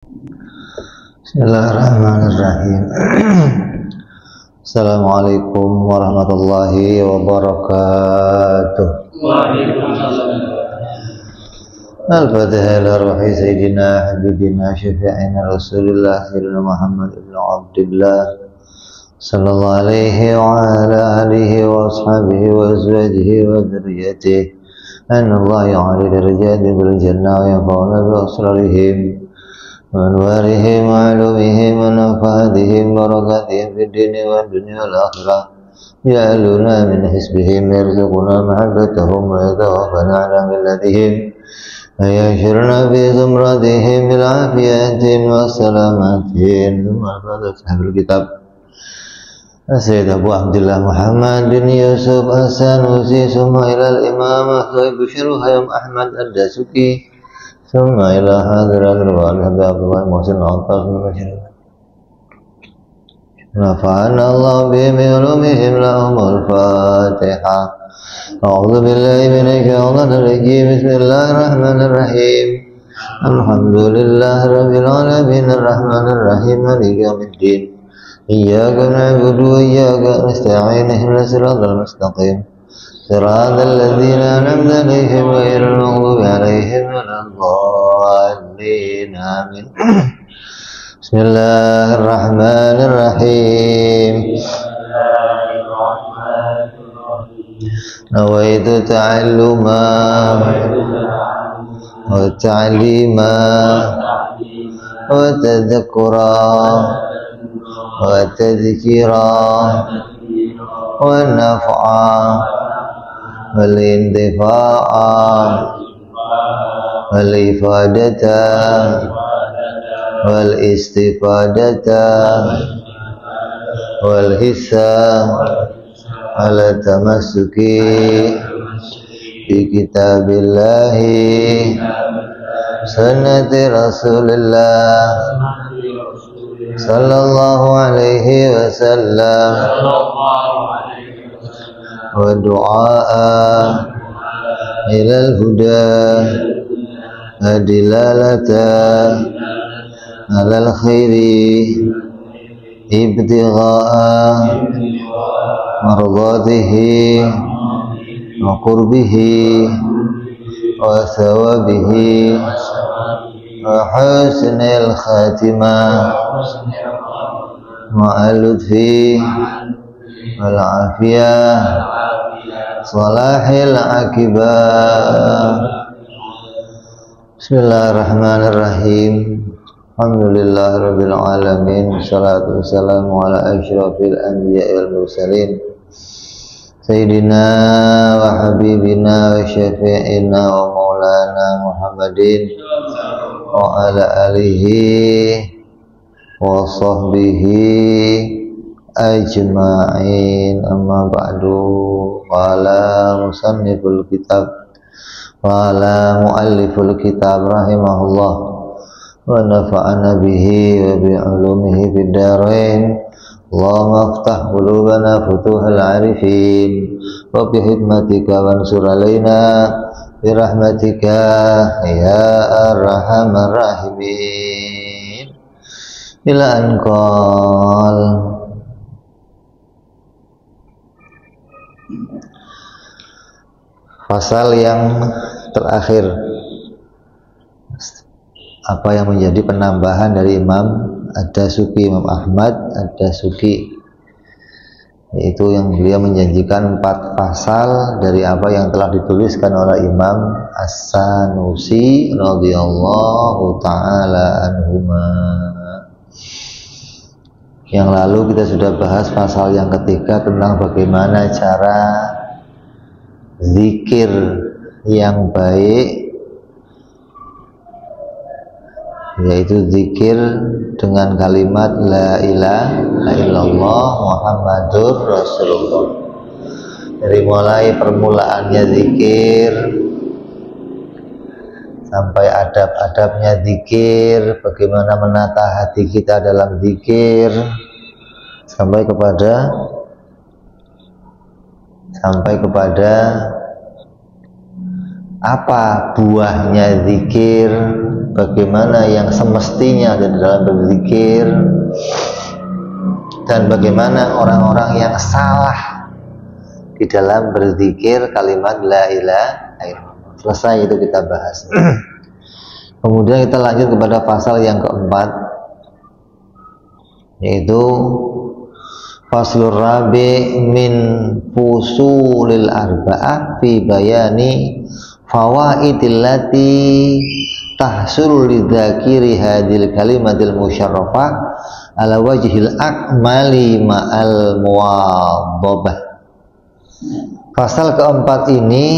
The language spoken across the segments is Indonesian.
Bismillahirrahmanirrahim. Assalamualaikum warahmatullahi wabarakatuh. Al-Fatihah ila ruhi Sayyidina Habibina Syafi'ina Rasulullah Sayyidina Muhammad ibn Abdullah sallallahu alaihi wa ala alihi wa ashabihi wa azwajihi wa dhurriyyatihi anna Allah ya'ali darajati bil jannah wa yanfa'una bi asrarihim وأنوارهم وعلومهم ونفاذهم وبركاتهم في الدين والدنيا والآخرة يعلونا من حسبهم يرزقنا محبتهم ويتوفنا على ملتهم ويحشرنا في زمرتهم بالعافية والسلامة ثم الفضل صاحب الكتاب السيد أبو عبد الله محمد بن يوسف السنوسي ثم إلى الإمام الطيب شرح يوم أحمد الدسوقي ثم إلى حضرة الوالد عبد الله محسن العطاس من المشرق نفعنا الله بهم علومهم لهم الفاتحة أعوذ بالله من الشيطان الرجيم بسم الله الرحمن الرحيم الحمد لله رب العالمين الرحمن الرحيم مالك يوم الدين إياك نعبد وإياك نستعين اهدنا الصراط المستقيم صراط الذين أنعمت عليهم غير المغضوب عليهم ولا الضالين آمين. بسم الله الرحمن الرحيم نويت تعلما وتعليما وتذكرا وتذكيرا ونفعا والانتفاع والإفادة والاستفادة والحثة على التمسك بكتاب الله سنة رسول الله صلى الله عليه وسلم ودعاء إلى الهدى ودلالة على الخير ابتغاء مرضاته وقربه وثوابه وحسن الخاتمة مع اللطف والعافية صلاح العاقبة. Bismillahirrahmanirrahim. Alhamdulillahirabbil alamin. Wassalatu wassalamu ala asyrafil anbiya'i wal mursalin Sayyidina wa habibina wa syafi'ina wa maulana Muhammadin wa ala alihi wa sahbihi ajma'in. Amma ba'du. Qala musanniful kitab qala mualliful kitab rahimahullah wa nafa'ana bihi wa bi ulumihi fid dharain. Allahumma aftah qulubana futuhal arifin wa bi hikmatika wansur alaina bi rahmatika ya arhamar rahimin. Ila anqal pasal yang terakhir, apa yang menjadi penambahan dari Imam Ad-Dasuqi, Imam Ahmad Ad-Dasuqi, yaitu yang beliau menjanjikan 4 pasal dari apa yang telah dituliskan oleh Imam As-Sanusi radhiyallahu ta'ala anhuma. Yang lalu kita sudah bahas pasal yang ketiga tentang bagaimana cara zikir yang baik, yaitu zikir dengan kalimat la ilaha illallah Muhammadur Rasulullah. Dari mulai permulaannya zikir sampai adab-adabnya zikir, bagaimana menata hati kita dalam zikir, sampai kepada apa buahnya zikir, bagaimana yang semestinya ada dalam berzikir, dan bagaimana orang-orang yang salah di dalam berzikir kalimat la ilaha illallah. Selesai itu kita bahas. Kemudian kita lanjut kepada pasal yang keempat, yaitu faslur rabi min fusulil arba'ah fi bayani fawaidil lati tahsul lidzakiri hadil kalimatil musyarrafah ala wajhil akmali ma'al muwadhabah. Pasal keempat ini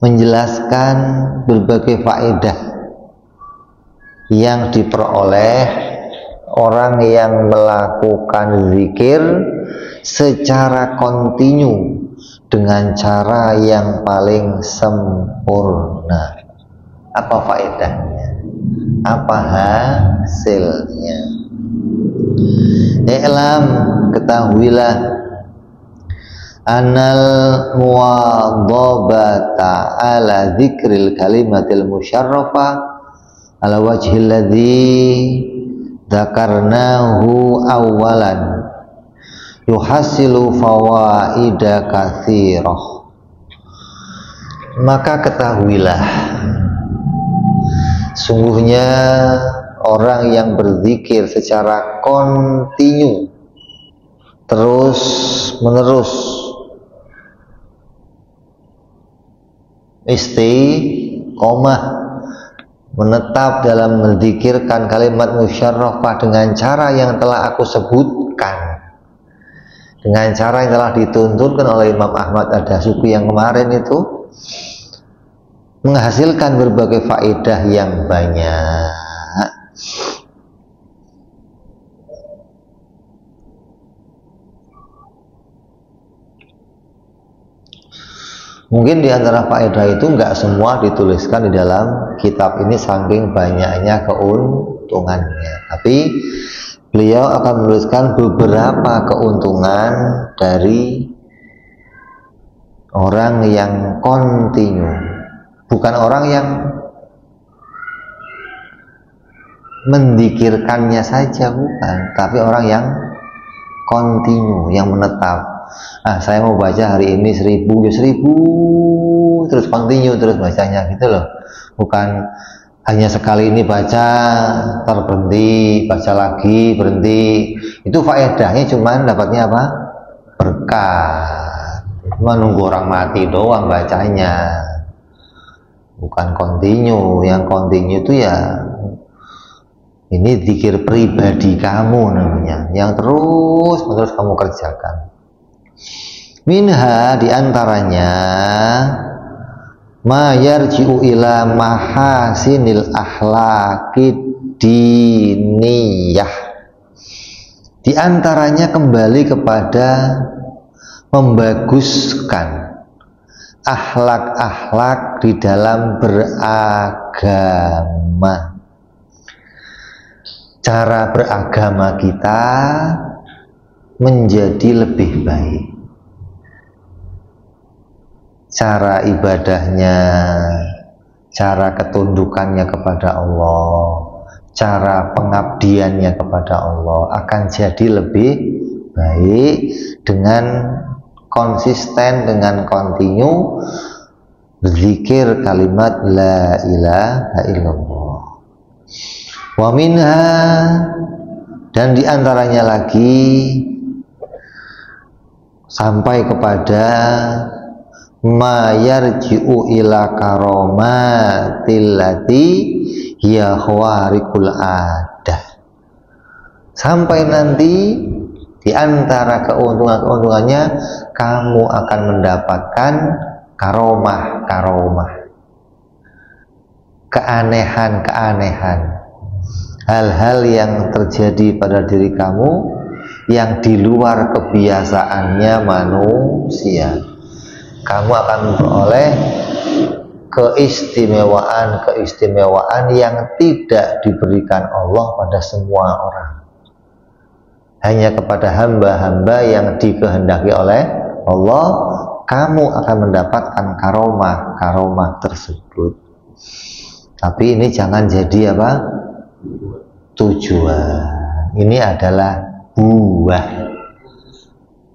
menjelaskan berbagai faedah yang diperoleh orang yang melakukan zikir secara kontinu dengan cara yang paling sempurna. Apa faedahnya? Apa hasilnya? I'lam, ketahuilah, anal muwadhabata ala dzikril kalimatil musyarrafah ala wajhil ladzi dzakarnahu awalan yuhasilu fawaida katsirah. Maka ketahuilah, sungguhnya orang yang berzikir secara kontinu, terus menerus, istiqomah, menetap dalam menzikirkan kalimat musyarrafah dengan cara yang telah aku sebutkan, dengan cara yang telah dituntunkan oleh Imam Ahmad Ad-Dasuki yang kemarin itu, menghasilkan berbagai faedah yang banyak. Mungkin di antara faedah itu nggak semua dituliskan di dalam kitab ini saking banyaknya keuntungannya, tapi beliau akan menuliskan beberapa keuntungan dari orang yang kontinu, bukan orang yang mendikirkannya saja, bukan, tapi orang yang kontinu, yang menetap. Saya mau baca hari ini 1000, ya 1000, terus kontinu terus bacanya gitu loh, bukan hanya sekali ini baca terberhenti, baca lagi berhenti. Itu faedahnya cuman dapatnya apa? Berkah. Cuma nunggu orang mati doang bacanya, bukan kontinu. Yang kontinu itu ya ini zikir pribadi kamu namanya, yang terus menerus kamu kerjakan. Minha, diantaranya, ma yarji'u ila mahasinil akhlaqid diniyah. Di antaranya kembali kepada membaguskan akhlak-akhlak di dalam beragama. Cara beragama kita menjadi lebih baik. Cara ibadahnya, cara ketundukannya kepada Allah, cara pengabdiannya kepada Allah akan jadi lebih baik dengan konsisten, dengan kontinu berzikir kalimat la ilaha illallah. Wa minha, dan diantaranya lagi sampai kepada ma yarji'u ila karomatil lati hiya khawariqul adah. Sampai nanti di antara keuntungannya kamu akan mendapatkan karomah, keanehan, hal-hal yang terjadi pada diri kamu yang di luar kebiasaannya manusia. Kamu akan memperoleh keistimewaan yang tidak diberikan Allah pada semua orang, hanya kepada hamba-hamba yang dikehendaki oleh Allah kamu akan mendapatkan karomah tersebut. Tapi ini jangan jadi apa? Tujuan. Ini adalah buah,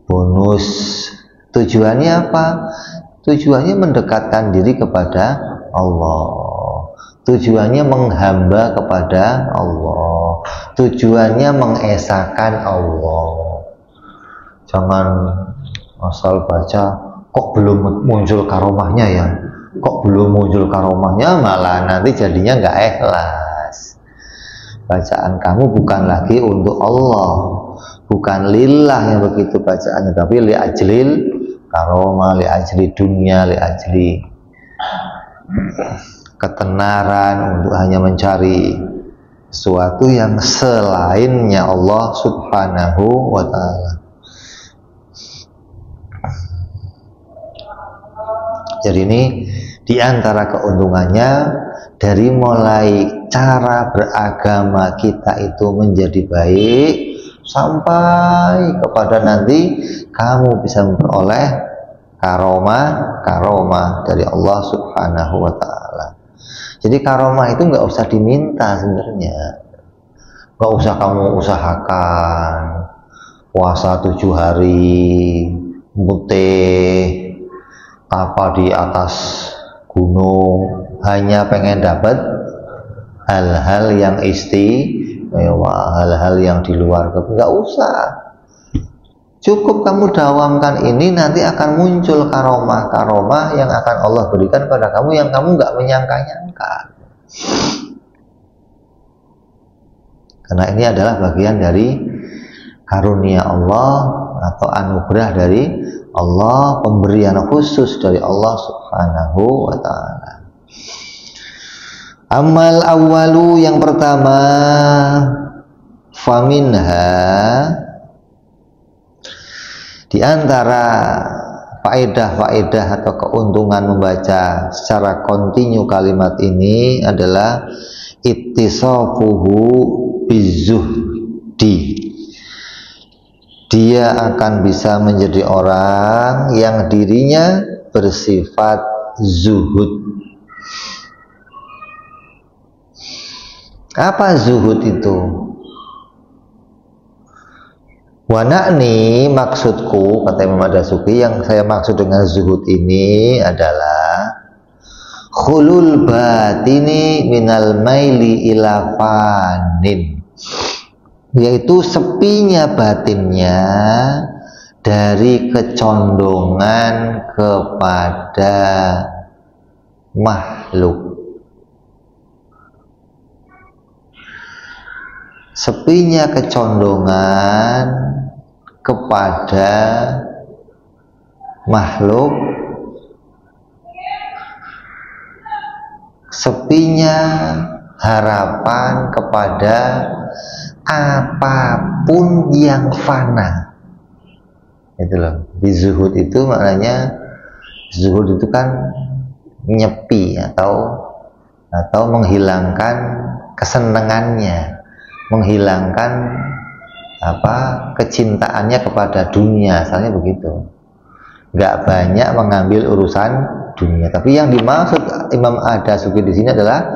bonus. Tujuannya apa? Tujuannya mendekatkan diri kepada Allah. Tujuannya menghamba kepada Allah. Tujuannya mengesahkan Allah. Jangan asal baca, kok belum muncul karomahnya ya? Kok belum muncul karomahnya, malah nanti jadinya nggak ikhlas. Bacaan kamu bukan lagi untuk Allah, bukan lillah yang begitu bacaannya, tapi li ajlil karomah, li ajli dunia, li ajli ketenaran, untuk hanya mencari sesuatu yang selainnya Allah Subhanahu wa ta'ala. Jadi ini diantara keuntungannya, dari mulai cara beragama kita itu menjadi baik sampai kepada nanti kamu bisa memperoleh karomah dari Allah Subhanahu wa ta'ala. Jadi karomah itu nggak usah diminta sebenarnya, nggak usah kamu usahakan puasa 7 hari, mutih apa di atas gunung, hanya pengen dapat hal-hal yang istimewa, hal-hal yang di luar. Nggak usah, cukup kamu dawamkan ini, nanti akan muncul karomah yang akan Allah berikan pada kamu yang kamu nggak menyangka-nyangka. Karena ini adalah bagian dari karunia Allah atau anugerah dari Allah, pemberian khusus dari Allah Subhanahu wa ta'ala. Amal awalu, yang pertama, faminha, di antara faedah-faedah atau keuntungan membaca secara kontinu kalimat ini adalah ittisafuhu bizuhdi. Dia akan bisa menjadi orang yang dirinya bersifat zuhud. Apa zuhud itu? Wanakni, maksudku, kata Imam Ad-Dasuki, yang saya maksud dengan zuhud ini adalah khulul batini minal maili ila fanin, yaitu sepinya batinnya dari kecondongan kepada makhluk. Sepinya kecondongan kepada makhluk, sepinya harapan kepada apapun yang fana. Itu loh, di zuhud itu maknanya, zuhud itu kan nyepi atau menghilangkan kesenangannya, menghilangkan kecintaannya kepada dunia, asalnya begitu. Nggak banyak mengambil urusan dunia. Tapi yang dimaksud Imam Ad-Dasuki di sini adalah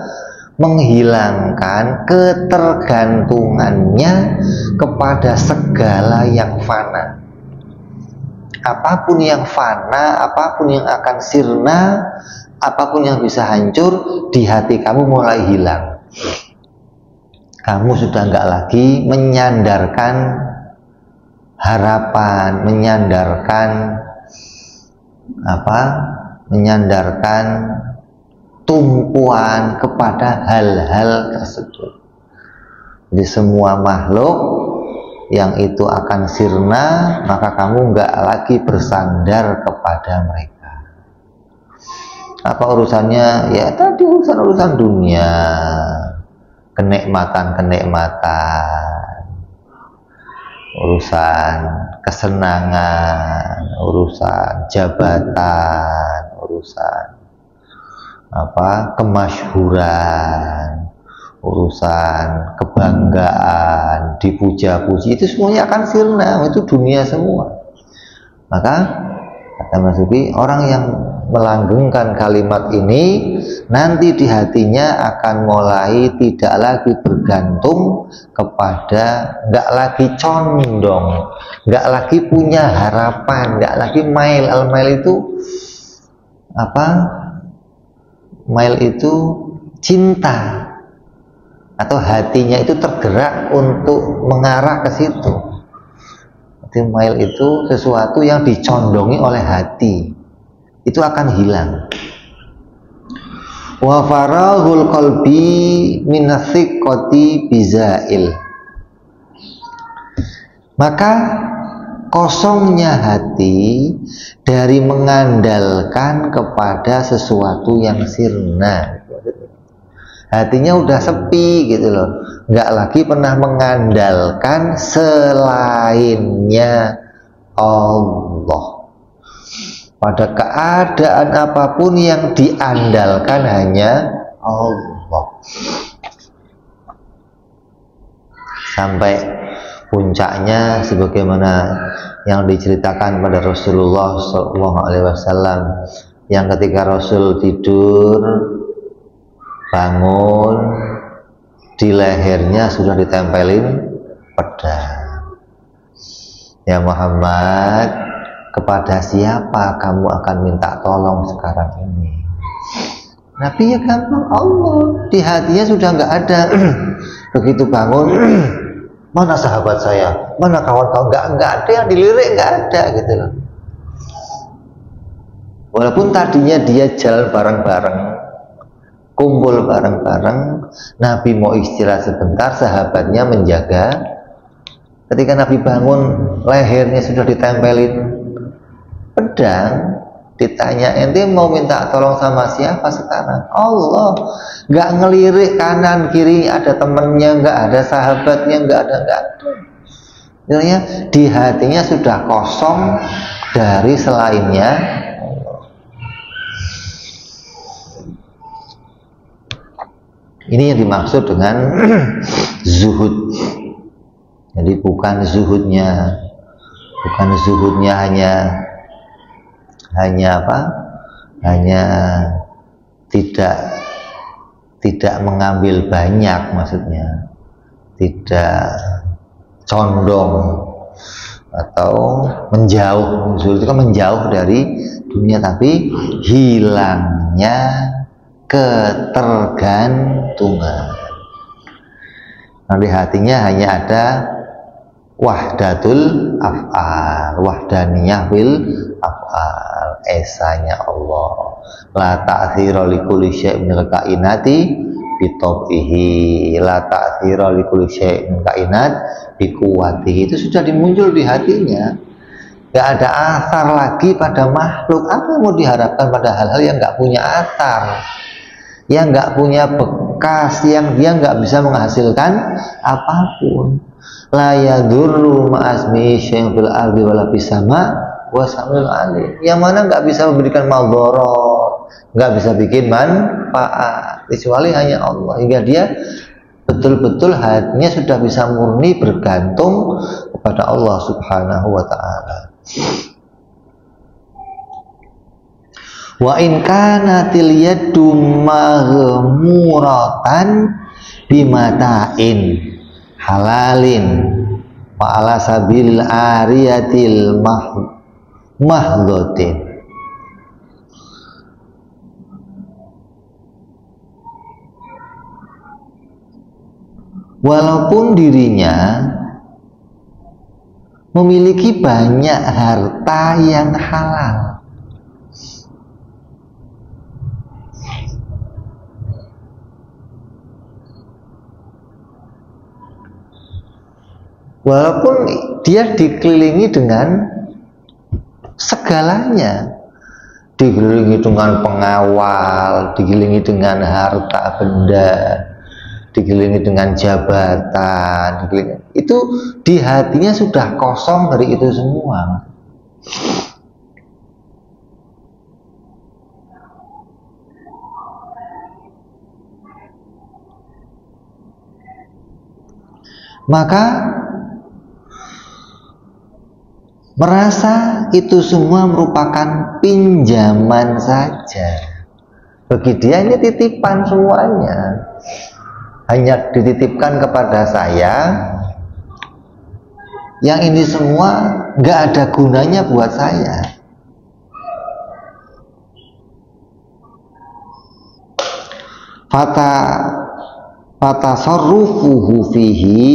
menghilangkan ketergantungannya kepada segala yang fana. Apapun yang fana, apapun yang akan sirna, apapun yang bisa hancur, di hati kamu mulai hilang. Kamu sudah nggak lagi menyandarkan harapan, menyandarkan tumpuan kepada hal-hal tersebut. Di semua makhluk yang itu akan sirna, maka kamu nggak lagi bersandar kepada mereka. Apa urusannya? Ya tadi urusan dunia, kenikmatan, urusan kesenangan, urusan jabatan, urusan kemasyhuran, urusan kebanggaan, dipuja-puji, itu semuanya akan sirna, itu dunia semua. Maka Kata Mas Uki, orang yang melanggengkan kalimat ini nanti di hatinya akan mulai tidak lagi bergantung kepada, nggak lagi condong, nggak lagi punya harapan, nggak lagi mail. Al-mail itu apa? Mail itu cinta, atau hatinya itu tergerak untuk mengarah ke situ. Jadi mail itu sesuatu yang dicondongi oleh hati, itu akan hilang. Wa farahul qalbi minathiqati bizail. Maka kosongnya hati dari mengandalkan kepada sesuatu yang sirna. Hatinya udah sepi gitu loh, nggak lagi pernah mengandalkan selainnya Allah. Pada keadaan apapun yang diandalkan hanya Allah. Sampai puncaknya sebagaimana yang diceritakan pada Rasulullah SAW, yang ketika Rasul tidur, bangun, di lehernya sudah ditempelin pedang. Ya Muhammad, kepada siapa kamu akan minta tolong sekarang ini? Nabi ya gampang, Allah. Di hatinya sudah nggak ada. Begitu bangun, mana sahabat saya, mana kawan-kawan, nggak ada yang dilirik, nggak ada gitu loh. Walaupun tadinya dia jalan bareng-bareng, kumpul bareng-bareng, Nabi mau istirahat sebentar, sahabatnya menjaga. Ketika Nabi bangun, lehernya sudah ditempelin pedang. Ditanya, ente mau minta tolong sama siapa sekarang? Allah. Nggak ngelirik kanan kiri, ada temennya, nggak ada sahabatnya, nggak ada. Artinya di hatinya sudah kosong dari selainnya Allah. Ini yang dimaksud dengan zuhud. Jadi bukan zuhudnya hanya apa? Hanya tidak mengambil banyak, maksudnya tidak condong atau menjauh. Zuhud itu kan menjauh dari dunia, tapi hilangnya ketergantungan. Nah, di hatinya hanya ada wahdatul af'al, wahdaniyah bil af'al, esanya Allah. La ta'thira li kulli syai'in min kainati bi tab'ihi, la ta'thira li kulli syai'in min kainat bi quwwatihi. Itu sudah dimuncul di hatinya. Gak ada asar lagi pada makhluk. Apa yang mau diharapkan pada hal-hal yang gak punya asar, yang gak punya bekas, yang dia gak bisa menghasilkan apapun. La yadurru ma'asmi syai'un fil ardi wala fis sama wa samil alim. Yang mana nggak bisa memberikan maldorot, nggak bisa bikin manfaat kecuali hanya Allah. Hingga dia betul-betul hatinya sudah bisa murni bergantung kepada Allah Subhanahu wa ta'ala. Wa in kanatil yadu maghmuratan bimata'in halalin wa ala sabil ariyatil mahdhotin. Walaupun dirinya memiliki banyak harta yang halal, walaupun dia dikelilingi dengan segalanya, dikelilingi dengan pengawal, dikelilingi dengan harta benda, dikelilingi dengan jabatan, itu di hatinya sudah kosong dari itu semua. Maka merasa itu semua merupakan pinjaman saja. Bagi dia ini titipan semuanya, hanya dititipkan kepada saya. Yang ini semua nggak ada gunanya buat saya. Fatasarrufuhu fihi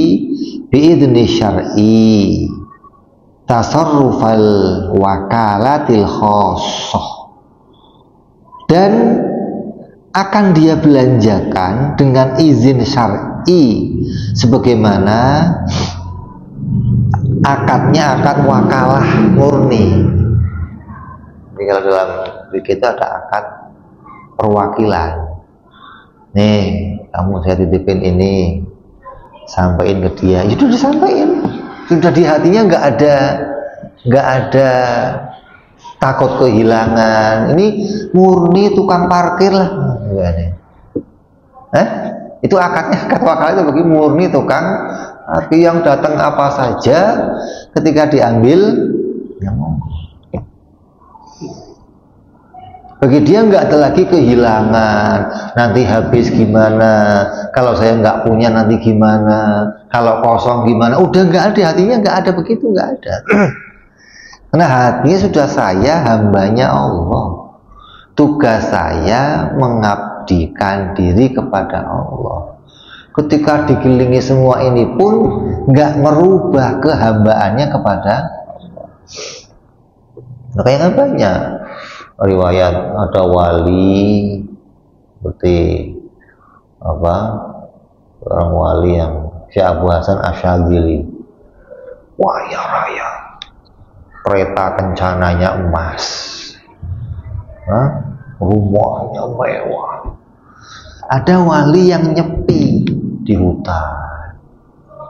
biidni syar'i tasarrufal wakalatil khosoh, dan akan dia belanjakan dengan izin syar'i sebagaimana akadnya akad wakalah murni. Jadi kalau dalam kita ada akad perwakilan. Nih, kamu saya titipin ini, sampaikan ke dia, itu disampaikan. Sudah di hatinya nggak ada takut kehilangan. Ini murni tukang parkir lah. Itu akadnya, akad wakalah itu bagi murni tukang parkir yang datang apa saja ketika diambil ya monggo. Bagi dia nggak ada lagi kehilangan, nanti habis gimana, kalau saya nggak punya nanti gimana, kalau kosong gimana, udah nggak ada, hatinya nggak ada begitu, nggak ada. Karena hatinya sudah saya hambanya Allah, tugas saya mengabdikan diri kepada Allah. Ketika dikelilingi semua ini pun nggak merubah kehambaannya kepada Allah. Makanya banyak riwayat ada wali seperti apa, orang wali yang Syekh Abu Hasan Asyadzili, waya raya, kereta kencananya emas, rumahnya mewah. Ada wali yang nyepi di hutan,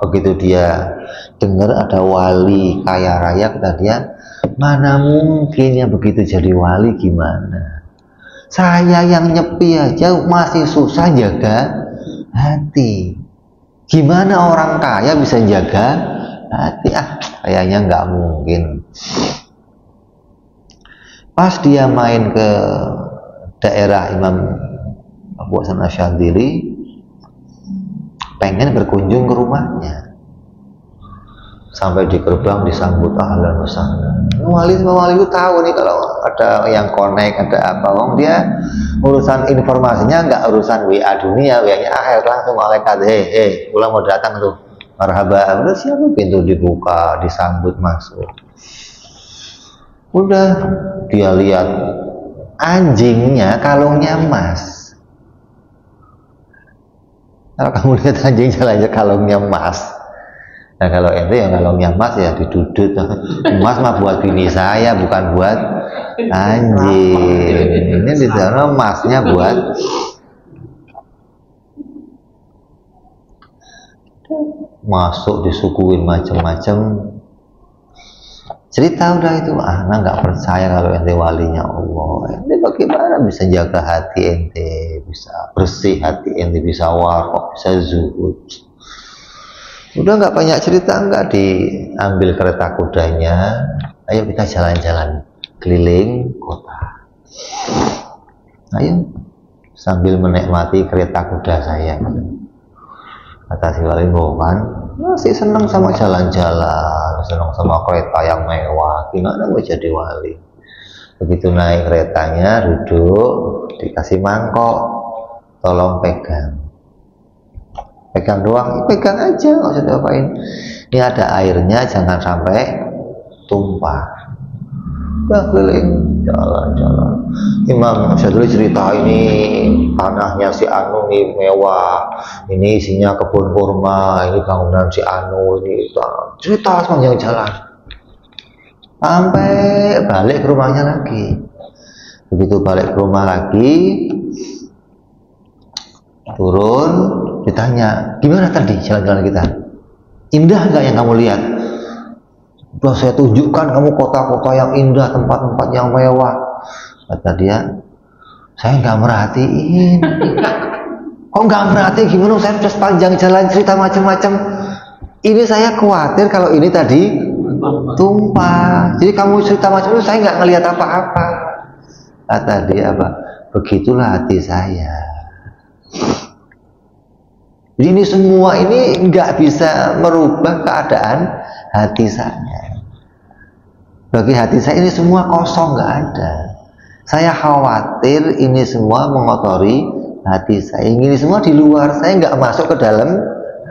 begitu dia dengar ada wali kaya raya, kata dia, mana mungkin ya begitu jadi wali, gimana? Saya yang nyepi aja masih susah jaga hati. Gimana orang kaya bisa jaga hati? Kayaknya nggak mungkin. Pas dia main ke daerah Imam Abu Hasan Asyadzili, pengen berkunjung ke rumahnya. Sampai di gerbang disambut ahlan wa sahlan. Wali itu tahu nih kalau ada yang connect, ada apa, dia urusan informasinya nggak urusan WA dunia, WA-nya akhir, langsung malaikat, pulang mau datang tuh, marhaba, udah siapa, pintu dibuka, disambut masuk. Udah dia lihat anjingnya kalungnya emas. Kalau kamu lihat anjing jalannya kalungnya emas, nah kalau ente yang kalungnya emas ya didudut. Emas mah buat bini saya, bukan buat anjing. Ini di sana emasnya buat masuk, disuguhin macam-macam. Cerita udah itu, anak nggak percaya kalau ente walinya Allah. Ente bagaimana bisa jaga hati ente, bisa bersih hati ente, bisa warok, bisa zuhud. Udah nggak banyak cerita, nggak diambil kereta kudanya, ayo kita jalan-jalan keliling kota. Ayo sambil menikmati kereta kuda saya. Kata si wali Goman, masih senang sama jalan-jalan, senang sama kereta yang mewah. Gimana mau jadi wali? Begitu naik keretanya, duduk, dikasih mangkok, tolong pegang. Pegang doang, pegang aja, nggak usah diapain. Ini ada airnya, jangan sampai tumpah. Udah keliling, jalan-jalan. Imam Asyadzili cerita, ini tanahnya si Anu nih mewah, ini isinya kebun kurma, ini bangunan si Anu, ini cerita sepanjang jalan. Sampai balik ke rumahnya lagi. Begitu balik ke rumah lagi, turun, ditanya, gimana tadi jalan-jalan kita? Indah nggak yang kamu lihat? Udah saya tunjukkan kamu kota-kota yang indah, tempat-tempat yang mewah. Kata dia, saya nggak merhatiin. Kok nggak merhatiin? Gimana? Saya sudah sepanjang jalan cerita macam-macam. Ini saya khawatir kalau ini tadi tumpah. Jadi kamu cerita macam itu, saya nggak ngelihat apa-apa. Kata dia apa? Begitulah hati saya. Jadi ini semua ini nggak bisa merubah keadaan hati saya. Bagi hati saya ini semua kosong, nggak ada. Saya khawatir ini semua mengotori hati saya. Ini semua di luar, saya nggak masuk ke dalam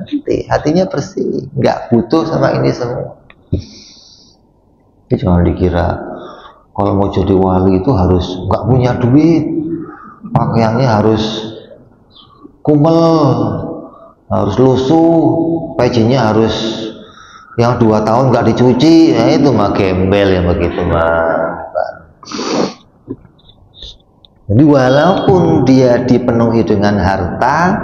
hati. Hatinya bersih, nggak butuh sama ini semua. Jadi jangan dikira kalau mau jadi wali itu harus nggak punya duit, pakaiannya harus kumel, harus lusuh, pecinya harus yang 2 tahun nggak dicuci. Nah itu mah gembel yang begitu mah. Jadi walaupun dia dipenuhi dengan harta,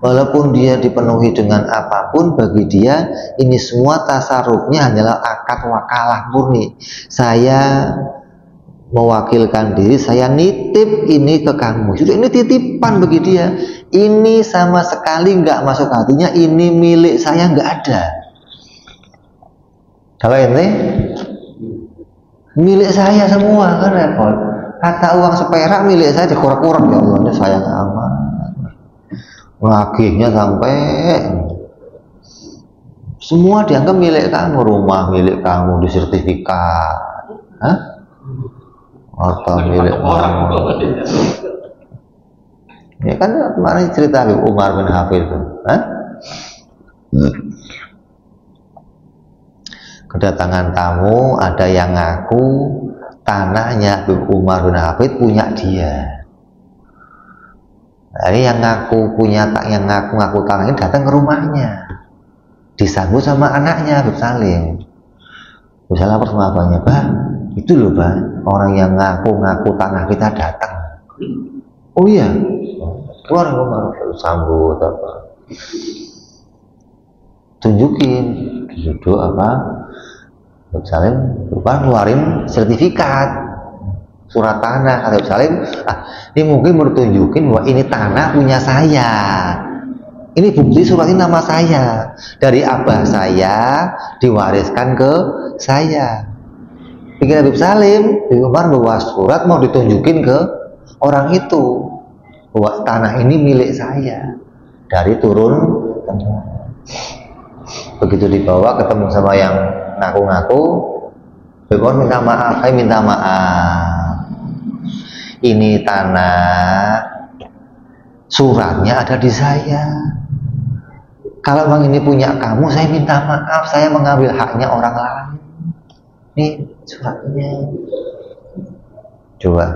walaupun dia dipenuhi dengan apapun, bagi dia ini semua tasarrufnya hanyalah akad wakalah murni. Saya mewakilkan diri, saya nitip ini ke kamu. Sudah, ini titipan bagi dia. Ini sama sekali nggak masuk hatinya, ini milik saya, nggak ada. Kalau ini milik saya semua, kan repot. Kata uang seperak milik saya dikurang-kurang, ya Allah, ini sayang amat. Ngagihnya sampai semua dianggap milik kamu, rumah milik kamu, disertifikat, harta milik kamu. Ya kan kemarin cerita Habib Umar bin Hafid itu, kedatangan tamu, ada yang ngaku tanahnya Habib Umar bin Hafid punya dia. Nah, ini yang ngaku punya, yang ngaku tanah ini datang ke rumahnya, disambut sama anaknya Habib Salim. Misalnya apa sama abangnya, Bang, itu loh Bang, orang yang ngaku tanah kita datang. Oh iya, keluar Umar, sambut apa, tunjukin, duduk apa, Habib Salim lupa ngeluarin sertifikat surat tanah. Habib Salim, ini mungkin mau tunjukin bahwa ini tanah punya saya, ini bukti surat ini nama saya, dari abah saya diwariskan ke saya. Pikir Habib Salim, Habib Umar bawa surat mau ditunjukin ke orang itu bahwa tanah ini milik saya dari turun temurun. Begitu dibawa ketemu sama yang ngaku-ngaku, Habib Umar minta maaf, saya minta maaf, ini tanah suratnya ada di saya. Kalau memang ini punya kamu, saya minta maaf, saya mengambil haknya orang lain. Ini suratnya. Coba.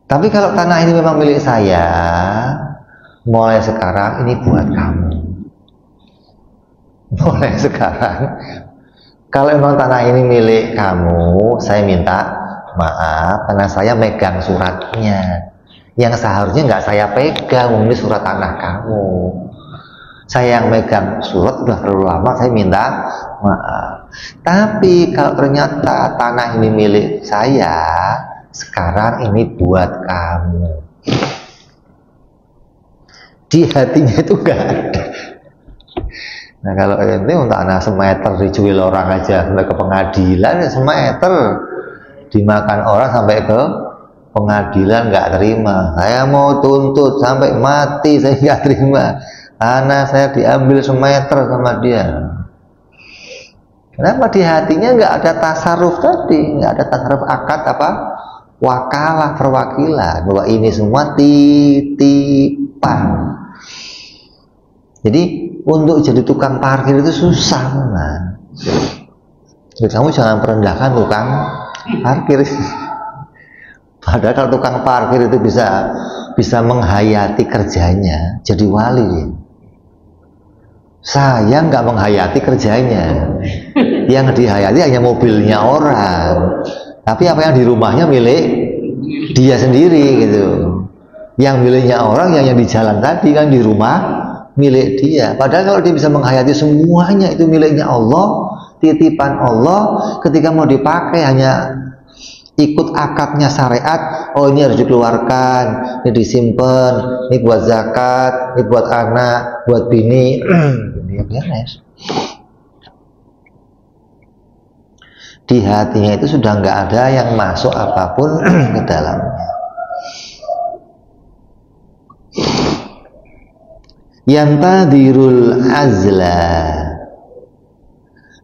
Tapi kalau tanah ini memang milik saya, mulai sekarang ini buat kamu. Mulai sekarang, kalau memang tanah ini milik kamu, saya minta maaf karena saya megang suratnya. Yang seharusnya nggak saya pegang, ini surat tanah kamu. Saya yang megang surat udah terlalu lama, saya minta maaf. Tapi kalau ternyata tanah ini milik saya, sekarang ini buat kamu. Di hatinya itu nggak ada. Nah kalau ini untuk anak semeter dijual orang aja sampai ke pengadilan, ya semeter dimakan orang sampai ke pengadilan nggak terima. Saya mau tuntut sampai mati, saya nggak terima. Anak saya diambil semeter sama dia. Kenapa? Di hatinya nggak ada tasarruf tadi, nggak ada tasarruf akad apa wakalah perwakilan bahwa ini semua titipan. Jadi untuk jadi tukang parkir itu susah, nah. Jadi kamu jangan merendahkan tukang parkir. Padahal kalau tukang parkir itu bisa menghayati kerjanya, jadi wali dia. Saya nggak menghayati kerjanya, yang dihayati hanya mobilnya orang. Tapi apa yang di rumahnya milik dia sendiri gitu. Yang miliknya orang yang di jalan tadi kan di rumah milik dia. Padahal kalau dia bisa menghayati semuanya itu miliknya Allah, titipan Allah, ketika mau dipakai hanya ikut akadnya syariat. Oh ini harus dikeluarkan, ini disimpan, ini buat zakat, ini buat anak, buat bini. Dia beres. Di hatinya itu sudah nggak ada yang masuk apapun ke dalamnya. Yantadirul azla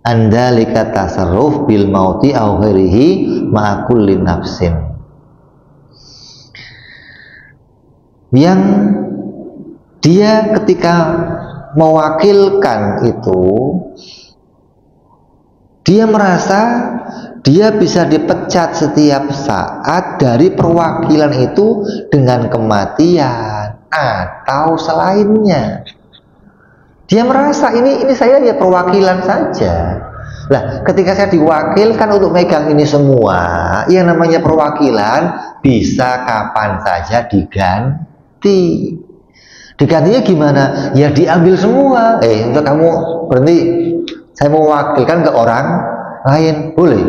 andalika tasarruf bil mauti aw ghairihi ma'a kulli nafsin. Yang dia ketika mewakilkan itu, dia merasa dia bisa dipecat setiap saat dari perwakilan itu dengan kematian atau selainnya. Dia merasa ini saya ya perwakilan saja. Lah, ketika saya diwakilkan untuk megang ini semua, yang namanya perwakilan bisa kapan saja diganti. Digantinya gimana? Ya diambil semua. Untuk kamu berhenti, saya mau wakilkan ke orang lain, boleh?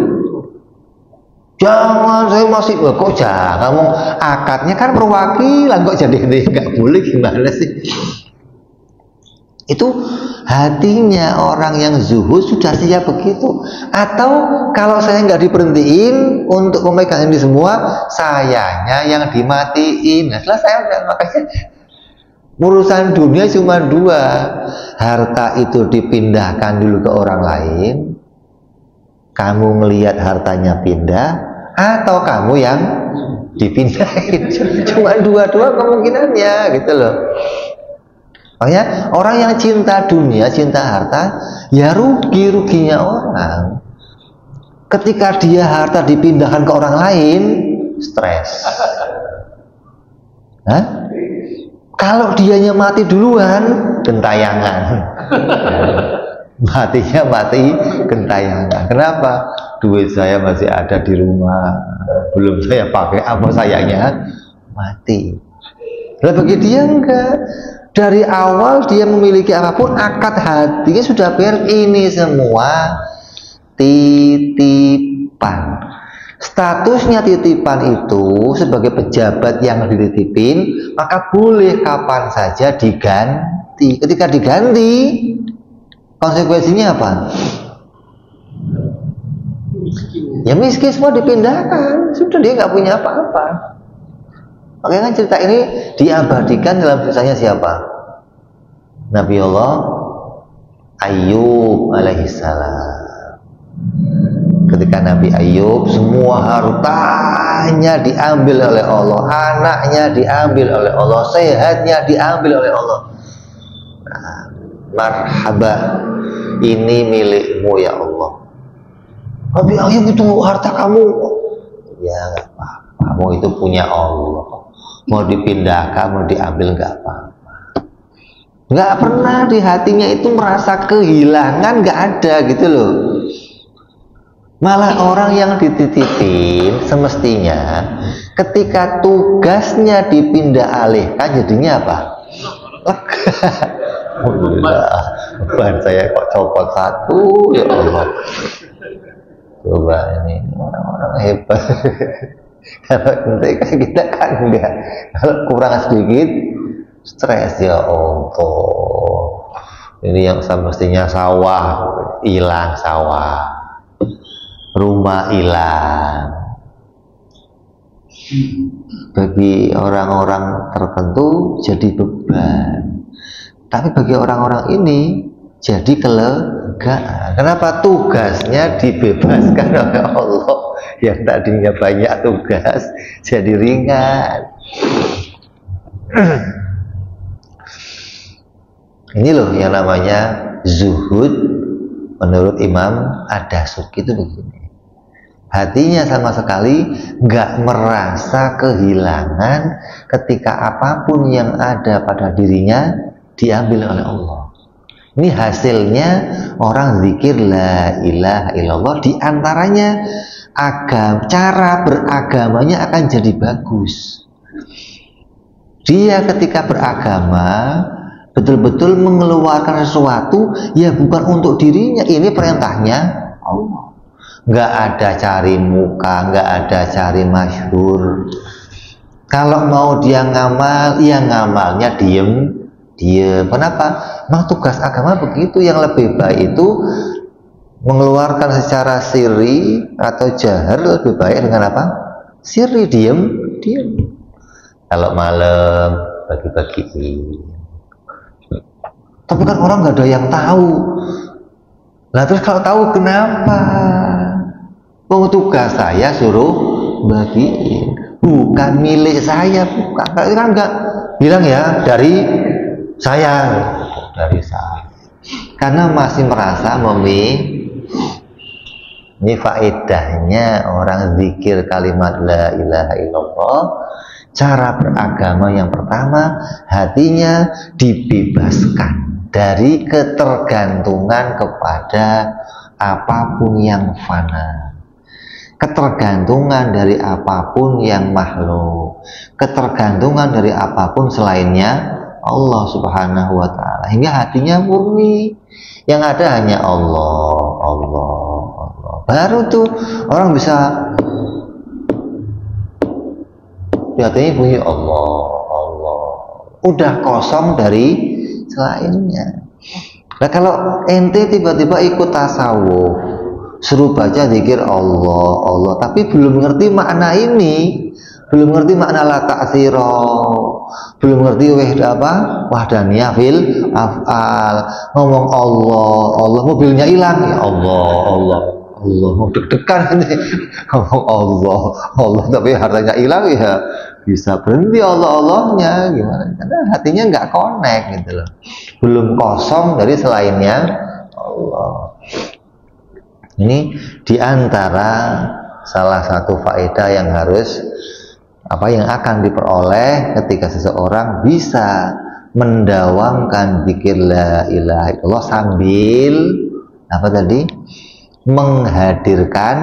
Jangan, saya masih kok jangan, kamu akadnya kan perwakilan, kok jadi nggak boleh, gimana sih? Itu hatinya orang yang zuhud sudah siap begitu. Atau kalau saya nggak diberhentiin untuk memegang ini semua, sayanya yang dimatiin. Nah, setelah saya makanya urusan dunia cuma dua, harta itu dipindahkan dulu ke orang lain, kamu melihat hartanya pindah, atau kamu yang dipindahin. Cuma dua-dua kemungkinannya gitu loh. Makanya orang yang cinta dunia, cinta harta, ya ruginya orang. Ketika dia harta dipindahkan ke orang lain, stres. Hah? Kalau dianya mati duluan, gentayangan. Matinya mati gentayangan. Kenapa? Duit saya masih ada di rumah, belum saya pakai, apa sayangnya mati. Lah bagi dia enggak. Dari awal dia memiliki apapun, akad hatinya sudah beres, ini semua titipan. Statusnya titipan itu sebagai pejabat yang dititipin, maka boleh kapan saja diganti. Ketika diganti, konsekuensinya apa? Ya miskin, semua dipindahkan, sudah dia nggak punya apa-apa. Makanya kan cerita ini diabadikan dalam kisahnya siapa? Nabi Allah Ayub alaihissalam. Ketika Nabi Ayub semua hartanya diambil oleh Allah, anaknya diambil oleh Allah, sehatnya diambil oleh Allah. Nah, marhaba, ini milikmu ya Allah. Nabi Ayub itu harta kamu. Ya nggak apa-apa, kamu itu punya Allah. Mau dipindahkan, mau diambil nggak apa-apa. Nggak pernah di hatinya itu merasa kehilangan, nggak ada gitu loh. Malah orang yang dititipin semestinya ketika tugasnya dipindah alihkan jadinya apa? Alhamdulillah, beban saya kok copot satu, ya Allah. Coba ini orang-orang hebat. Kalau kita kan enggak, kalau kurang sedikit stres, ya Allah. Ini yang semestinya sawah hilang, sawah, rumah hilang. Bagi orang-orang tertentu jadi beban, tapi bagi orang-orang ini jadi kelegaan. Kenapa? Tugasnya dibebaskan oleh Allah. Yang tadinya banyak tugas jadi ringan. Ini loh yang namanya zuhud menurut Imam Ad-Dasuki itu begini. Hatinya sama sekali nggak merasa kehilangan ketika apapun yang ada pada dirinya diambil oleh Allah. Ini hasilnya orang zikir la ilaha illallah, diantaranya cara beragamanya akan jadi bagus. Dia ketika beragama betul-betul mengeluarkan sesuatu ya bukan untuk dirinya, ini perintahnya Allah. Nggak ada cari muka, nggak ada cari masyhur. Kalau mau dia ngamal, ya ngamalnya diem Diam. Kenapa? Memang tugas agama begitu. Yang lebih baik itu mengeluarkan secara sirri atau jahar lebih baik dengan apa? Sirri, diam. Kalau malam bagi-bagi. Tapi kan orang nggak ada yang tahu. Nah terus kalau tahu kenapa? Tugas saya suruh bagiin, bukan milik saya, bukan. Kan nggak bilang ya dari saya. Karena masih merasa ini faedahnya orang zikir kalimat la ilaha illallah. Cara beragama yang pertama, hatinya dibebaskan dari ketergantungan kepada apapun yang fana, ketergantungan dari apapun yang makhluk, ketergantungan dari apapun selainnya Allah Subhanahu wa Ta'ala, hingga hatinya murni, yang ada hanya Allah. Baru tuh orang bisa hatinya bunyi Allah, udah kosong dari selainnya. Nah kalau ente tiba-tiba ikut tasawuf, suruh baca zikir Allah, tapi belum ngerti makna ini, belum ngerti makna la ta'thira, belum ngerti wahdaniyah fil af'al, ngomong Allah, mobilnya hilang, ya Allah, mau deg-degan ini, ngomong Allah, tapi hartanya hilang ya bisa berhenti Allahnya, gimana? Karena hatinya nggak connect gitu loh, belum kosong dari selainnya Allah. Ini diantara salah satu faedah yang yang akan diperoleh ketika seseorang bisa mendawamkan zikir la ilaha illallah sambil menghadirkan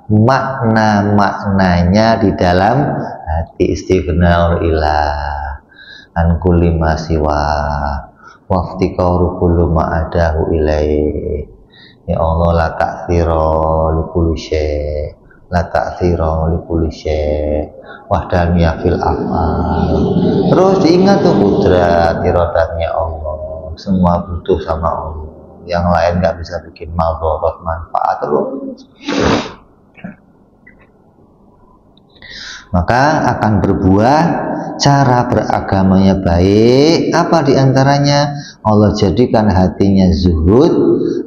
makna-maknanya di dalam hati. Istighnar ilah an kulli ma siwa waftiqaru kullu ma adahu ilaih. Ya Allah, la ta'thira li kulli syai', la ta'thira li kulli syai', wahdaniyah fil af'al. Terus diingat tuh kudrat iradatnya Allah, semua butuh sama Allah, yang lain nggak bisa bikin madharat manfaat terus. Maka akan berbuah. Cara beragamanya baik. Apa diantaranya? Allah jadikan hatinya zuhud,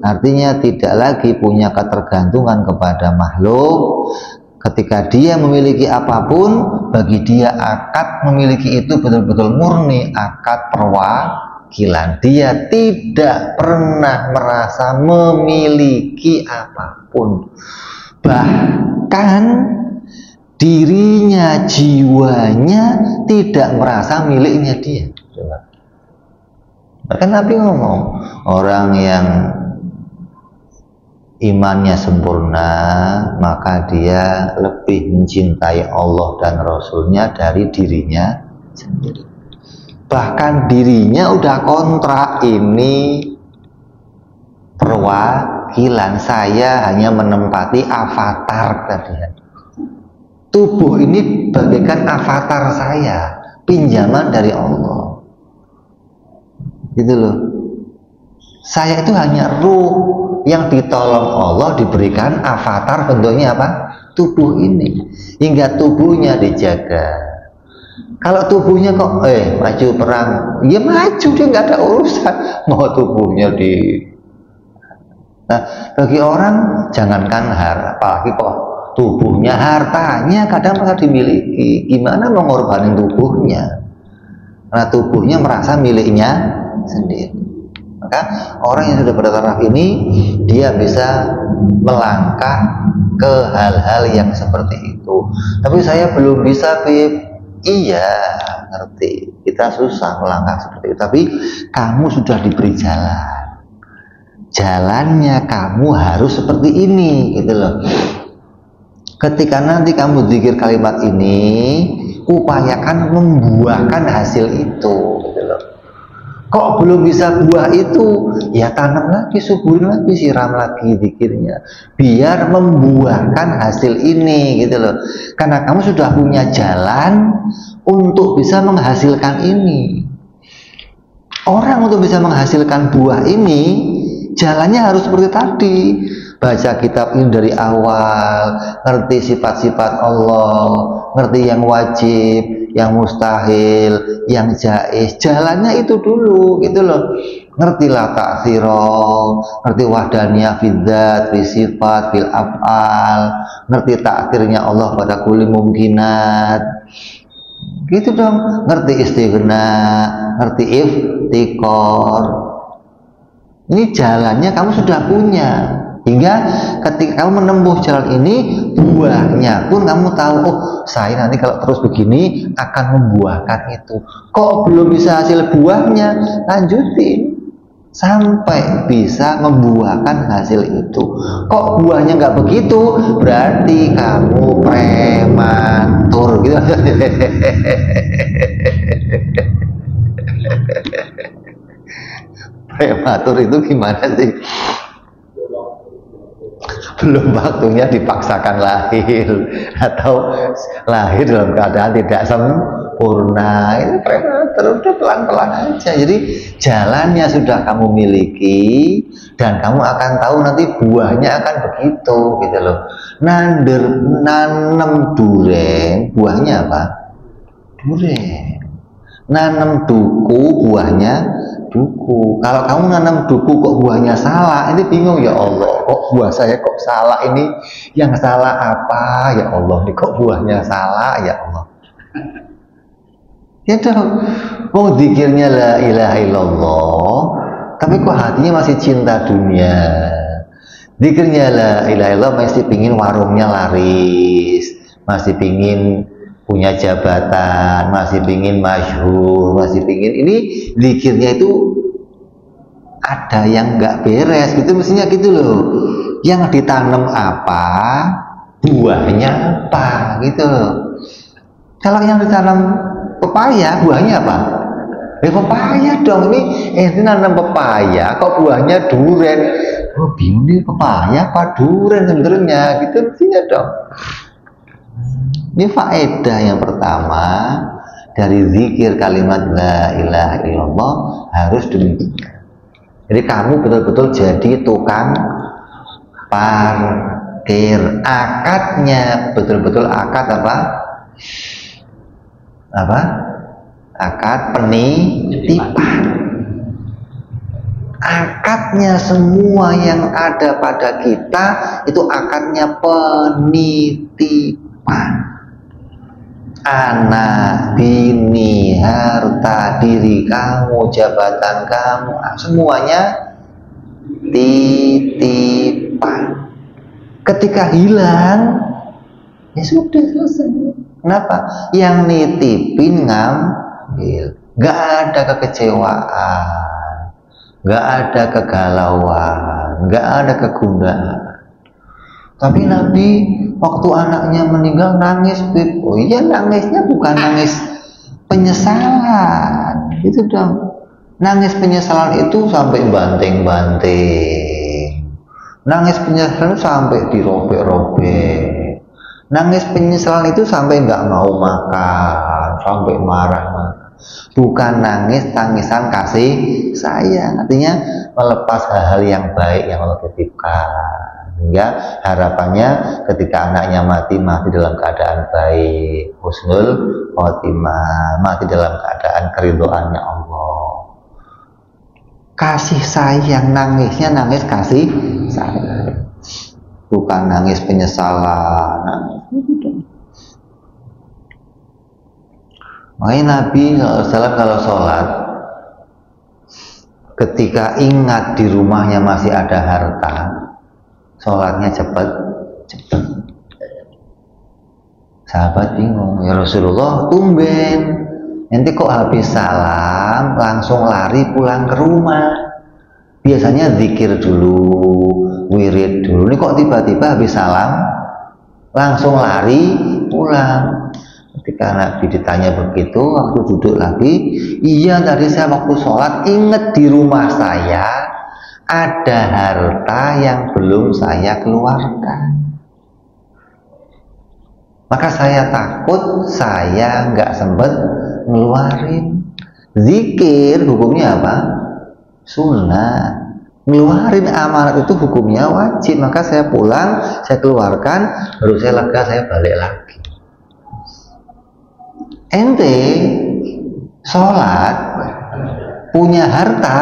artinya tidak lagi punya ketergantungan kepada makhluk. Ketika dia memiliki apapun, bagi dia akad memiliki itu betul-betul murni, akad perwakilan. Dia tidak pernah merasa memiliki apapun, bahkan dirinya, jiwanya tidak merasa miliknya dia. Bahkan Nabi ngomong, orang yang imannya sempurna, maka dia lebih mencintai Allah dan Rasulnya dari dirinya sendiri. Bahkan dirinya udah kontrak, ini perwakilan, saya hanya menempati avatar tadi. Tubuh ini bagaikan avatar saya, pinjaman dari Allah. Gitu loh. Saya itu hanya ruh yang ditolong Allah, diberikan avatar, bentuknya apa? Tubuh ini. Hingga tubuhnya dijaga. Kalau tubuhnya kok maju perang, ya maju, dia nggak ada urusan. Mau tubuhnya Nah, bagi orang jangankan apalagi kok tubuhnya, hartanya kadang merasa dimiliki. Gimana mengorbankan tubuhnya? Karena tubuhnya merasa miliknya sendiri. Maka orang yang sudah pada taraf ini, dia bisa melangkah ke hal-hal yang seperti itu. Tapi saya belum bisa, Bib. Iya, ngerti. Kita susah melangkah seperti itu. Tapi kamu sudah diberi jalan. Jalannya kamu harus seperti ini, gitu loh. Ketika nanti kamu zikir kalimat ini, upayakan membuahkan hasil itu, gitu loh. Kok belum bisa buah itu, ya tanam lagi, subuhin lagi, siram lagi zikirnya, biar membuahkan hasil ini, gitu loh. Karena kamu sudah punya jalan untuk bisa menghasilkan ini. Orang untuk bisa menghasilkan buah ini jalannya harus seperti tadi. Baca kitab ini dari awal, ngerti sifat-sifat Allah, ngerti yang wajib, yang mustahil, yang jaiz. Jalannya itu dulu, gitu loh. Ngertilah ta'thirah, ngerti wahdaniyah fil dzat, fil sifat, fil af'al, ngerti takdirnya Allah pada kulli mungkinat. Gitu dong, ngerti istighna, ngerti iftikor. Ini jalannya kamu sudah punya. Hingga ketika kamu menempuh jalan ini, buahnya pun kamu tahu, oh saya nanti kalau terus begini akan membuahkan itu. Kok belum bisa hasil buahnya? Lanjutin sampai bisa membuahkan hasil itu. Kok buahnya nggak begitu? Berarti kamu prematur gitu. Prematur itu gimana sih? Belum waktunya dipaksakan lahir, atau lahir dalam keadaan tidak sempurna. Itu prematur, udah pelan-pelan aja. Jadi jalannya sudah kamu miliki dan kamu akan tahu nanti buahnya akan begitu, gitu loh. Nanam duren, buahnya apa? Duren. Nanam duku, buahnya duku. Kalau kamu nanam duku kok buahnya salah, ini bingung, ya Allah, kok buah saya kok salah ini? Yang salah apa ya Allah? Ini kok buahnya salah ya Allah? Ya dong, mau zikirnya la ilaha illallah, tapi kok hatinya masih cinta dunia. Zikirnya la ilaha illallah masih pingin warungnya laris, masih pingin punya jabatan, masih pingin masyhur, masih pingin ini. Zikirnya itu ada yang nggak beres gitu, mestinya gitu loh. Yang ditanam apa, buahnya apa gitu loh. Kalau yang ditanam pepaya, buahnya apa? Pepaya dong. Ini nanam pepaya kok buahnya duren. Oh bingung nih, pepaya apa duren sebenarnya gitu, mestinya dong. Ini faedah yang pertama dari zikir kalimat la ilaha illallah, harus demikian. Jadi kamu betul-betul jadi tukang parkir. Akadnya betul-betul akad apa? Apa? Akad penitipan. Akadnya semua yang ada pada kita itu akadnya penitipan. Anak, bini, harta, diri kamu, jabatan kamu, semuanya titipan. Ketika hilang, ya sudah selesai. Kenapa? Yang nitipin ngambil. Gak ada kekecewaan, gak ada kegalauan, gak ada kegundahan. Tapi Nabi waktu anaknya meninggal nangis, Beb. Oh iya, nangisnya bukan nangis penyesalan, itu dong. Nangis penyesalan itu sampai banting-banting. Nangis penyesalan sampai dirobek-robek. Nangis penyesalan itu sampai nggak mau makan, sampai marah-marah. Bukan nangis tangisan kasih sayang, artinya melepas hal-hal yang baik yang Allah titipkan. Hingga harapannya ketika anaknya mati dalam keadaan baik, husnul khotimah, mati dalam keadaan keridhoannya Allah. Kasih sayang, nangisnya nangis kasih sayang, bukan nangis penyesalan. Makanya Nabi SAW kalau sholat, ketika ingat di rumahnya masih ada harta, sholatnya cepat. Sahabat bingung, ya Rasulullah, tumben nanti kok habis salam langsung lari pulang ke rumah. Biasanya zikir dulu, wirid dulu, ini kok tiba-tiba habis salam langsung lari pulang. Ketika Nabi ditanya begitu, waktu duduk lagi, iya tadi saya waktu sholat ingat di rumah saya ada harta yang belum saya keluarkan. Maka saya takut saya nggak sempat ngeluarin. Zikir hukumnya apa? Sunnah. Ngeluarin amanat itu hukumnya wajib. Maka saya pulang, saya keluarkan, baru saya lega, saya balik lagi. Ente sholat, punya harta,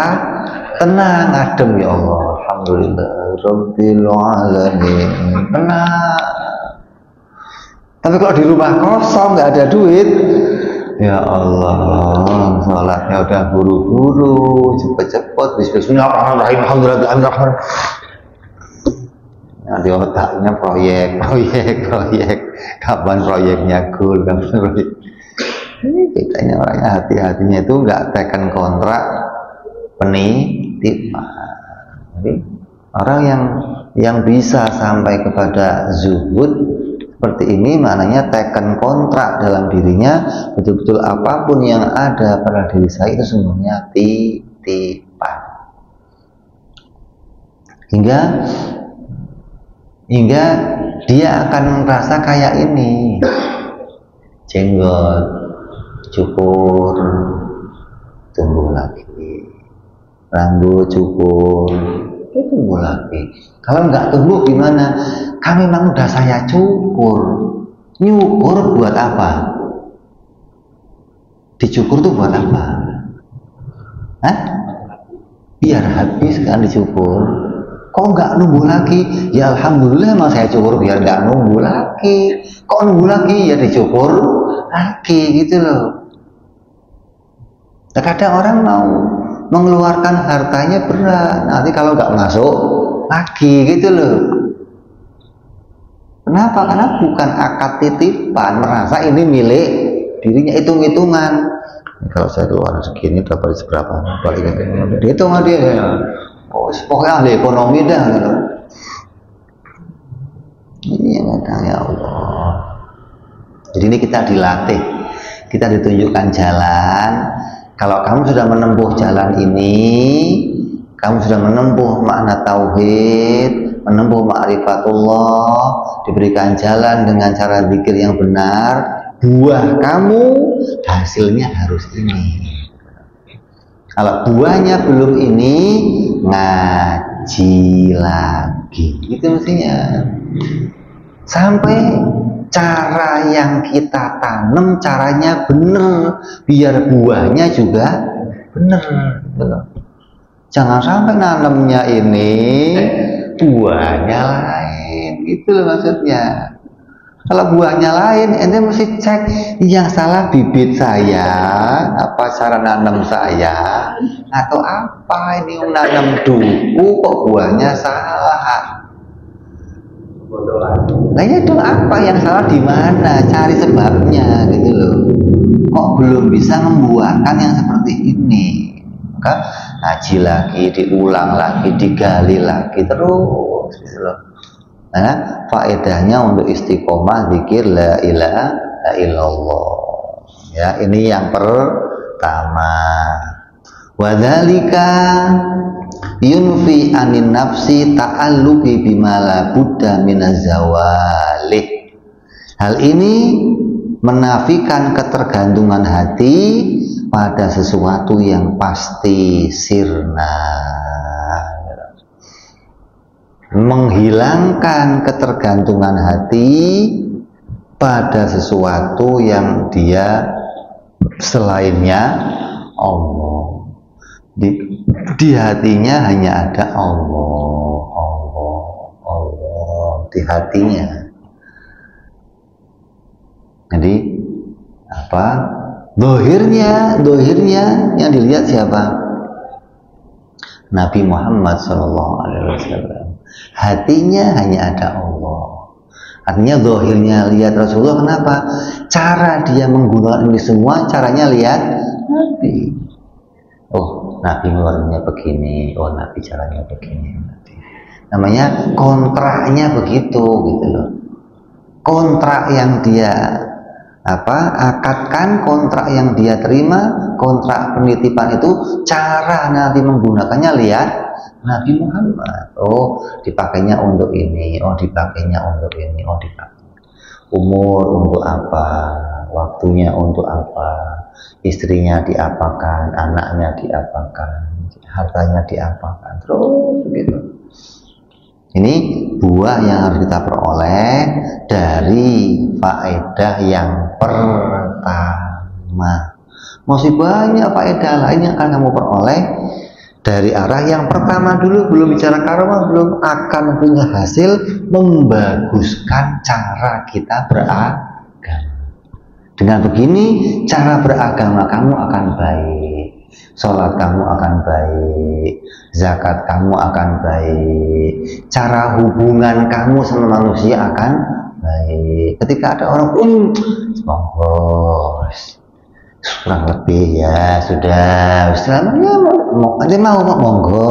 tenang, adem, ya Allah, alhamdulillah rabbil alamin, tenang. Tapi kalau di rumah kosong, nggak ada duit, ya Allah, sholatnya udah buru-buru, cepet-cepet, bismillahirrahmanirrahim, alhamdulillah. Nanti otaknya proyek, kapan proyeknya cool, kapan proyek. Ini kitanya orangnya hati-hatinya itu nggak tekan kontrak penitipan. Jadi orang yang bisa sampai kepada zuhud seperti ini, maknanya tekan kontrak dalam dirinya, betul-betul apapun yang ada pada diri saya itu semuanya titipan. Hingga dia akan merasa kayak ini, jenggot cukur tumbuh lagi, rambut cukur tumbuh lagi. Kalau nggak tumbuh gimana? Kan memang udah saya cukur. Nyukur buat apa? Dicukur tuh buat apa? Hah? Biar habis kan dicukur. Kok nggak numbuh lagi? Ya alhamdulillah emang saya cukur biar nggak numbuh lagi. Kok numbuh lagi? Ya dicukur lagi gitu loh. Kadang orang mau mengeluarkan hartanya berat, nanti kalau nggak masuk lagi gitu loh. Kenapa? Karena bukan akad titipan, merasa ini milik dirinya, hitung-hitungan. Kalau saya keluar segini dapat seberapa? Paling dihitung dia ya. Oh, pokoknya ahli ekonomi dah gitu. Ini yang kadang, ya Allah. Jadi ini kita dilatih, kita ditunjukkan jalan. Kalau kamu sudah menempuh jalan ini, kamu sudah menempuh makna tauhid, menempuh ma'rifatullah, diberikan jalan dengan cara zikir yang benar, buah kamu hasilnya harus ini. Kalau buahnya belum ini, ngaji lagi. Itu mestinya. Sampai cara yang kita tanam caranya benar, biar buahnya juga benar, gitu. Jangan sampai nanamnya ini buahnya lain, itu loh maksudnya. Kalau buahnya lain, ente mesti cek yang salah bibit saya, apa cara nanam saya, atau apa ini nanam duku kok buahnya salah. Nah itu apa yang salah di mana? Cari sebabnya gitu loh. Kok belum bisa membuahkan yang seperti ini? Maka ngaji lagi, diulang lagi, digali lagi terus gitu loh. Nah, faedahnya untuk istiqomah zikir la ilaha illallah. Ya, ini yang pertama. Wadzalika yunfi anin nafsi ta'alluqi bima la budda minaz zawali. Hal ini menafikan ketergantungan hati pada sesuatu yang pasti sirna. Menghilangkan ketergantungan hati pada sesuatu yang dia selainnya Allah. Di hatinya hanya ada Allah di hatinya. Jadi apa? Dohirnya yang dilihat siapa? Nabi Muhammad SAW. Hatinya hanya ada Allah. Artinya dohirnya lihat Rasulullah. Kenapa? Cara dia menggunakan ini semua caranya lihat Nabi. Oh, Nabi ngeluarinnya begini. Oh, Nabi caranya begini. Namanya kontraknya begitu gitu loh. Kontrak yang dia akadkan, kontrak yang dia terima, kontrak penitipan itu cara nanti menggunakannya lihat Nabi Muhammad. Oh, dipakainya untuk ini, oh dipakainya untuk ini, oh dipakai umur untuk apa, waktunya untuk apa, istrinya diapakan, anaknya diapakan, hartanya diapakan, terus begitu. Ini buah yang harus kita peroleh dari faedah yang pertama. Masih banyak faedah lain yang akan kamu peroleh dari arah yang pertama dulu. Belum bicara karma, belum akan punya hasil membaguskan cara kita beragama. Dengan begini cara beragama kamu akan baik, sholat kamu akan baik, zakat kamu akan baik, cara hubungan kamu sama manusia akan baik. Ketika ada orang monggo kurang lebih ya sudah, selamanya mau monggo,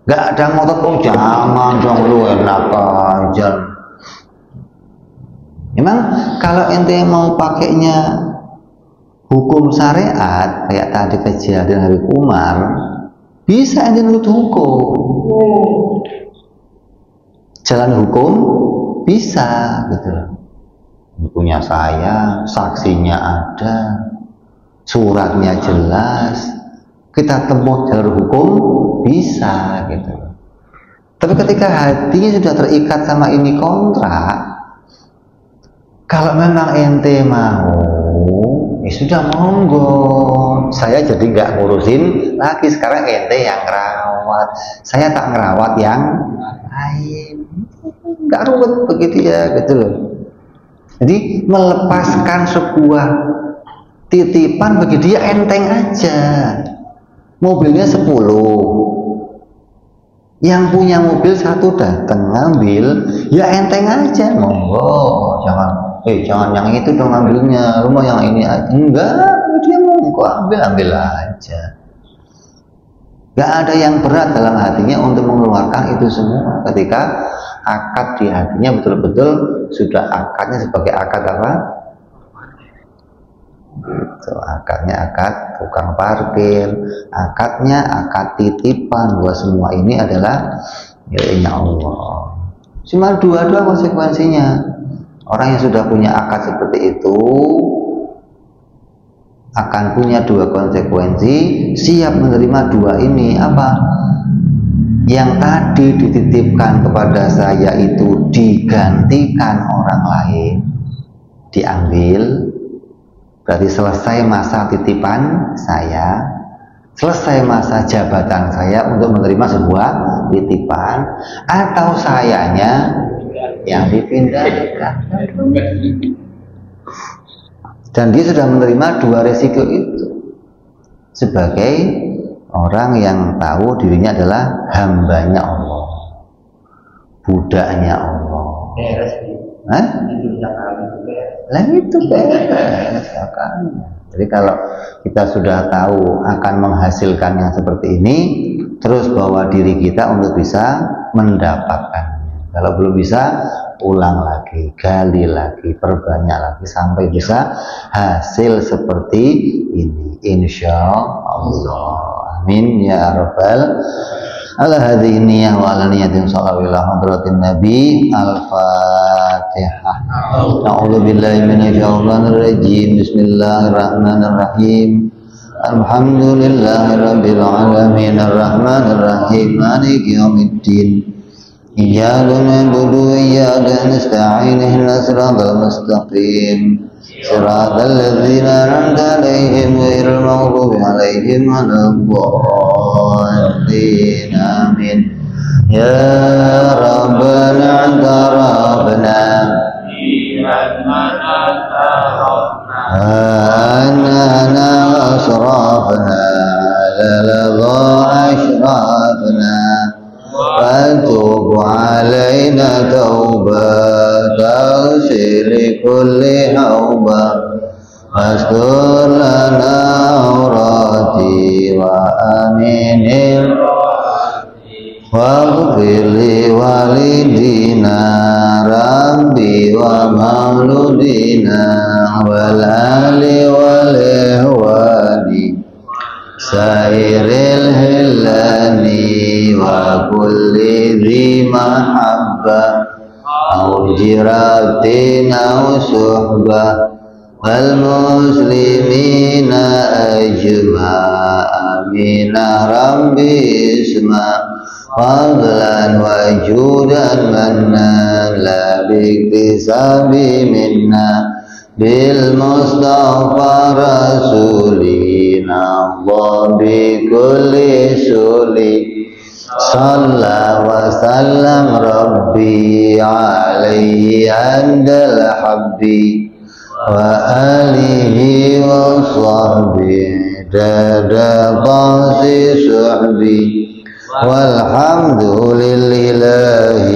nggak ada ngotot jangan dong lu enak aja. Memang kalau ente mau pakainya hukum syariat kayak tadi kejadian Habib Umar, bisa ente nurut hukum, jalan hukum bisa gitu loh. Punya saya, saksinya ada, suratnya jelas, kita tempuh jalur hukum bisa gitu. Tapi ketika hatinya sudah terikat sama ini kontrak, kalau memang ente mau, ya sudah monggo. Saya jadi nggak ngurusin lagi, sekarang ente yang ngerawat, saya tak ngerawat yang lain, nggak ruwet begitu ya gitu loh. Jadi melepaskan sebuah titipan bagi dia enteng aja. Mobilnya 10, yang punya mobil 1 datang ngambil, ya enteng aja, monggo. Jangan yang itu dong ngambilnya, rumah yang ini aja. Enggak, dia monggo ambil aja. Gak ada yang berat dalam hatinya untuk mengeluarkan itu semua ketika akad di hatinya betul-betul sudah akadnya sebagai akad apa? Gitu, akadnya akad tukang parkir, akadnya akad titipan bahwa semua ini adalah miliknya Allah. Cuma dua konsekuensinya. Orang yang sudah punya akad seperti itu akan punya 2 konsekuensi, siap menerima 2 ini. Apa? Yang tadi dititipkan kepada saya itu digantikan orang lain, diambil, berarti selesai masa titipan saya, selesai masa jabatan saya untuk menerima sebuah titipan, atau sayanya yang dipindahkan. Dan dia sudah menerima 2 resiko itu sebagai orang yang tahu dirinya adalah hambanya Allah, budaknya Allah. Itu beres. Jadi kalau kita sudah tahu akan menghasilkan yang seperti ini, terus bawa diri kita untuk bisa mendapatkannya. Kalau belum bisa, ulang lagi, gali lagi, perbanyak lagi sampai bisa hasil seperti ini, insya Allah. Amin ya rabbal ala hadhihi niyyah wa ala niyatin sallallahu ila hadratin nabi. Al-Fatihah. A'udzu billahi minasyaitonir rajim. Bismillahirrahmanirrahim. Alhamdulillahi rabbil alamin arrahmanir rahim maliki yaumiddin. Iyyaka na'budu wa iyyaka nasta'in ihdinas siratal mustaqim siratal ladzina an'amta 'alaihim ghairil maghdubi 'alaihim waladdallin. Amin. Ya Rabbana anta rabbana anna asrafna la ashrafna فتوب علينا توبة تغسل كل حوبة واستر لنا عوراتي وآمن واغفر لوالدينا ربي ومولودينا والآل والإخوان سائر الهلان وكل ذي محبة أو جرات أو صحبة والمسلمين أجمعين ربي اسمع فضلا وجودا منا لا باكتساب منا بالمصطفى رسولنا الله بكل سولي صلى وسلم ربي عليه عند الحب وآله وصحبه دادا باصي صحبي والحمد لله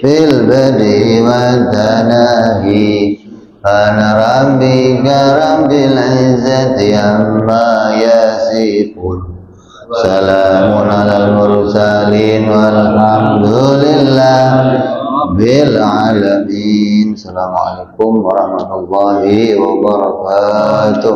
في البدء والتناهي أنا ربك رب العزة عما يصفون سلام على المرسلين والحمد لله بالعالمين. Assalamualaikum warahmatullahi wabarakatuh.